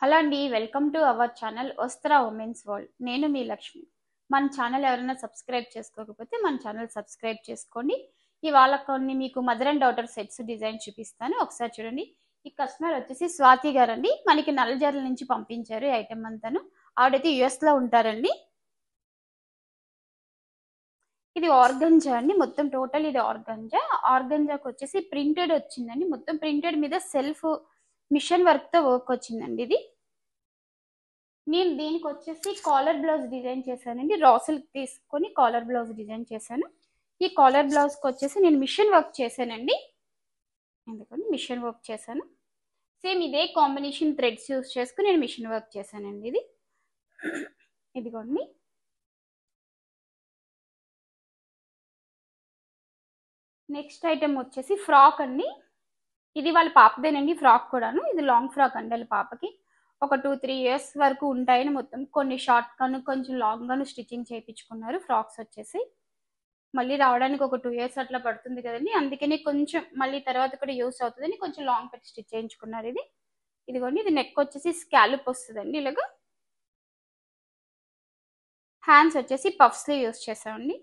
Hello అండి. Welcome to our channel Vastra women's world. నేను మీ లక్ష్మి. మన ఛానల్ ఎవరైనా సబ్స్క్రైబ్ చేసుకోకపోతే మన ఛానల్ సబ్స్క్రైబ్ చేసుకోండి. ఇవాళ కొన్ని మీకు mother and daughter sets design చూపిస్తాను. ఒకసారి చూడండి. ఈ కస్టమర్ వచ్చేసి స్వాతి గారండి. మనకి నల్లజర్ల నుంచి పంపించారు ఈ ఐటమ్ అంతాను. ఆవిడైతే యుఎస్ లో ఉంటారండి. ఇది ఆర్గంజా అండి. మొత్తం టోటల్ ఇది ఆర్గంజా. ఆర్గంజాకి వచ్చేసి ప్రింటెడ్ వచ్చిందండి. మొత్తం ప్రింటెడ్ మీద సెల్ఫ్ మిషన్ వర్క్ తో వర్క్ వచ్చిందండి ఇది. నేను దీనికి వచ్చేసి కాలర్ బ్లౌజ్ డిజైన్ చేశానండి. రా సిల్క్ తీసుకొని కాలర్ బ్లౌజ్ డిజైన్ చేశాను. ఈ కాలర్ బ్లౌజ్కి వచ్చేసి నేను మిషన్ వర్క్ చేశానండి. ఎందుకని మిషన్ వర్క్ చేశాను. సేమ్ ఇదే కాంబినేషన్ థ్రెడ్స్ యూస్ చేసుకుని నేను మిషన్ వర్క్ చేశానండి. ఇదిగోండి. నెక్స్ట్ ఐటమ్ వచ్చేసి ఫ్రాక్ అండి. ఇది వాళ్ళ పాపదేనండి. ఫ్రాక్ కూడాను. ఇది లాంగ్ ఫ్రాక్ అండి వాళ్ళ పాపకి. ఒక 2-3 ఇయర్స్ వరకు ఉంటాయని మొత్తం కొన్ని షార్ట్ గాను కొంచెం లాంగ్ గాను స్టిచ్చింగ్ చేయించుకున్నారు. ఫ్రాక్స్ వచ్చేసి మళ్ళీ రావడానికి ఒక 2 ఇయర్స్ అట్లా పడుతుంది కదండి. అందుకని కొంచెం మళ్ళీ తర్వాత కూడా యూస్ అవుతుందని కొంచెం లాంగ్ పెట్టి స్టిచ్ చేయించుకున్నారు. ఇదిగోండి. ఇది నెక్ వచ్చేసి స్కాలప్ వస్తుందండి ఇలాగా. హ్యాండ్స్ వచ్చేసి పఫ్ స్లీవ్ యూస్ చేసామండి.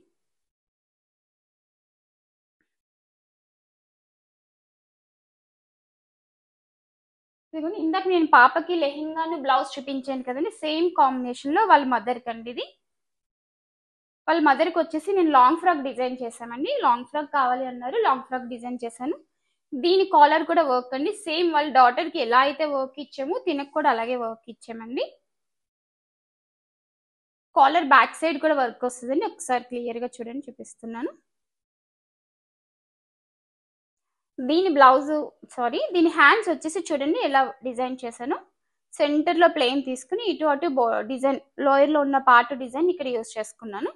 ఇదిగోండి. ఇందాక నేను పాపకి లెహెంగాను బ్లౌజ్ చూపించాను కదండి. సేమ్ కాంబినేషన్ లో వాళ్ళ మదర్కి అండి ఇది. వాళ్ళ మదర్కి వచ్చేసి నేను లాంగ్ ఫ్రాక్ డిజైన్ చేశామండి. లాంగ్ ఫ్రాక్ కావాలి అన్నారు. లాంగ్ ఫ్రాక్ డిజైన్ చేశాను. దీని కాలర్ కూడా వర్క్ అండి. సేమ్ వాళ్ళ డాటర్కి ఎలా అయితే వర్క్ ఇచ్చామో తినకు కూడా అలాగే వర్క్ ఇచ్చామండి. కాలర్ బ్యాక్ సైడ్ కూడా వర్క్ వస్తుందండి. ఒకసారి క్లియర్గా చూడండి, చూపిస్తున్నాను. దీని హ్యాండ్స్ వచ్చేసి చూడండి ఎలా డిజైన్ చేశాను. సెంటర్లో ప్లేన్ తీసుకుని ఇటు అటు డిజైన్ లోయర్లో ఉన్న పార్ట్ డిజైన్ ఇక్కడ యూస్ చేసుకున్నాను.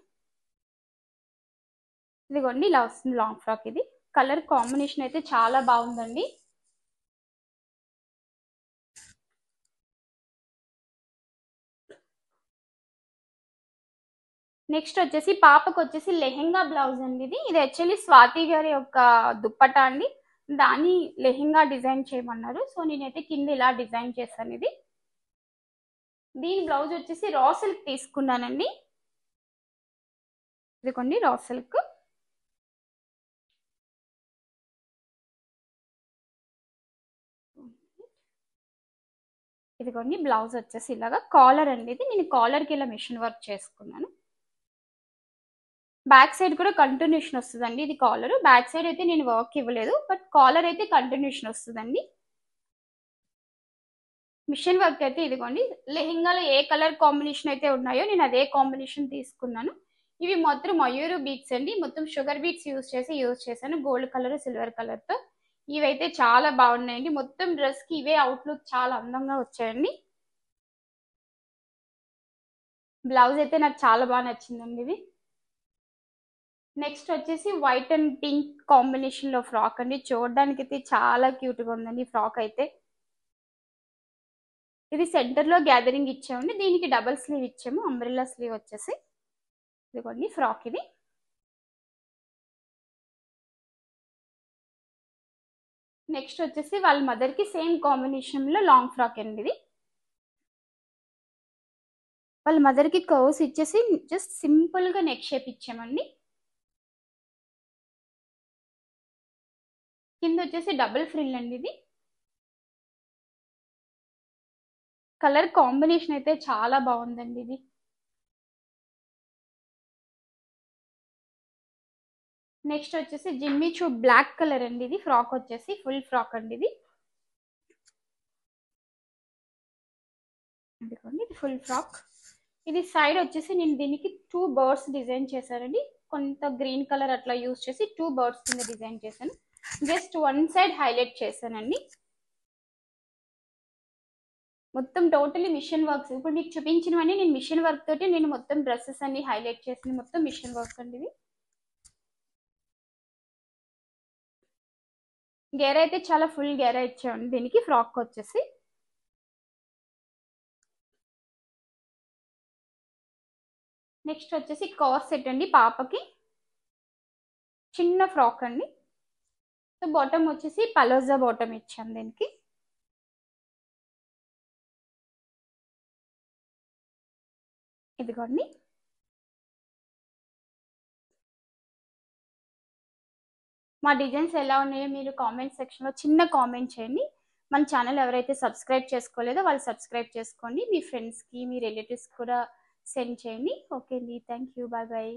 ఇదిగోండి ఇలా వస్తుంది లాంగ్ ఫ్రాక్. ఇది కలర్ కాంబినేషన్ అయితే చాలా బాగుందండి. నెక్స్ట్ వచ్చేసి పాపకు వచ్చేసి లెహెంగా బ్లౌజ్ అండి. ఇది యాక్చువల్లీ స్వాతి గారి యొక్క దుప్పటా అండి. దాన్ని లెహెంగా డిజైన్ చేయమన్నారు. సో నేనైతే కింద ఇలా డిజైన్ చేశాను. దీని బ్లౌజ్ వచ్చేసి రా సిల్క్ తీసుకున్నానండి. ఇదిగోండి రా సిల్క్. ఇదిగోండి బ్లౌజ్ వచ్చేసి ఇలాగా. కాలర్ అండి ఇది. నేను కాలర్కి ఇలా మిషన్ వర్క్ చేసుకున్నాను. బ్యాక్ సైడ్ కూడా కంటిన్యూషన్ వస్తుందండి. ఇది కాలర్. బ్యాక్ సైడ్ అయితే నేను వర్క్ ఇవ్వలేదు, బట్ కాలర్ అయితే కంటిన్యూషన్ వస్తుందండి. మిషన్ వర్క్ అయితే ఇదిగోండి. లెహెంగాలో ఏ కలర్ కాంబినేషన్ అయితే ఉన్నాయో నేను అదే కాంబినేషన్ తీసుకున్నాను. ఇవి మొత్తం మయూరు బీట్స్ అండి. మొత్తం షుగర్ బీట్స్ యూజ్ చేశాను. గోల్డ్ కలర్, సిల్వర్ కలర్ తో. ఇవైతే చాలా బాగున్నాయండి. మొత్తం డ్రెస్ కి ఇవే అవుట్లుక్ చాలా అందంగా వచ్చాయండి. బ్లౌజ్ అయితే నాకు చాలా బాగా నచ్చిందండి ఇది. నెక్స్ట్ వచ్చేసి వైట్ అండ్ పింక్ కాంబినేషన్ లో ఫ్రాక్ అండి. చూడడానికి అయితే చాలా క్యూట్ గా ఉందండి ఈ ఫ్రాక్ అయితే. ఇది సెంటర్ లో గ్యాదరింగ్ ఇచ్చామండి. దీనికి డబుల్ స్లీవ్ ఇచ్చాము. అంబ్రెల్లా స్లీవ్ వచ్చేసి ఇదిగోండి ఫ్రాక్ ఇది. నెక్స్ట్ వచ్చేసి వాళ్ళ మదర్ కి సేమ్ కాంబినేషన్ లో లాంగ్ ఫ్రాక్ అండి ఇది. వాళ్ళ మదర్ కి కర్వ్స్ ఇచ్చేసి జస్ట్ సింపుల్ గా నెక్ షేప్ ఇచ్చామండి. కింద వచ్చేసి డబుల్ ఫ్రిల్ అండి ఇది. కలర్ కాంబినేషన్ అయితే చాలా బాగుందండి ఇది. నెక్స్ట్ వచ్చేసి జిమ్మి చూ బ్లాక్ కలర్ అండి ఇది. ఫ్రాక్ వచ్చేసి ఫుల్ ఫ్రాక్ అండి ఇది. అందుకోండి ఇది ఫుల్ ఫ్రాక్. ఇది సైడ్ వచ్చేసి నేను దీనికి 2 బర్డ్స్ డిజైన్ చేశానండి. కొంత గ్రీన్ కలర్ అట్లా యూస్ చేసి 2 బర్డ్స్ కింద డిజైన్ చేశాను. జస్ట్ వన్ సైడ్ హైలైట్ చేశానండి. మొత్తం టోటలీ మిషన్ వర్క్స్. ఇప్పుడు మీకు చూపించినవన్నీ నేను మిషన్ వర్క్ తోటి నేను మొత్తం డ్రెస్సెస్ అన్ని హైలైట్ చేసింది మొత్తం మిషన్ వర్క్ అండి ఇది. గేర్ అయితే చాలా ఫుల్ గేర్ ఇచ్చామండి దీనికి. ఫ్రాక్ వచ్చేసి నెక్స్ట్ వచ్చేసి కార్ సెట్ అండి. పాపకి చిన్న ఫ్రాక్ అండి. సో బాటమ్ వచ్చేసి పలోజా బాటమ్ ఇచ్చాను దీనికి. ఇదిగోండి. మా డిజైన్స్ ఎలా ఉన్నాయో మీరు కామెంట్ సెక్షన్లో చిన్న కామెంట్ చేయండి. మన ఛానల్ ఎవరైతే సబ్స్క్రైబ్ చేసుకోలేదో వాళ్ళు సబ్స్క్రైబ్ చేసుకోండి. మీ ఫ్రెండ్స్కి మీ రిలేటివ్స్ కూడా సెండ్ చేయండి. ఓకే అండి, థ్యాంక్ యూ, బాయ్ బాయ్.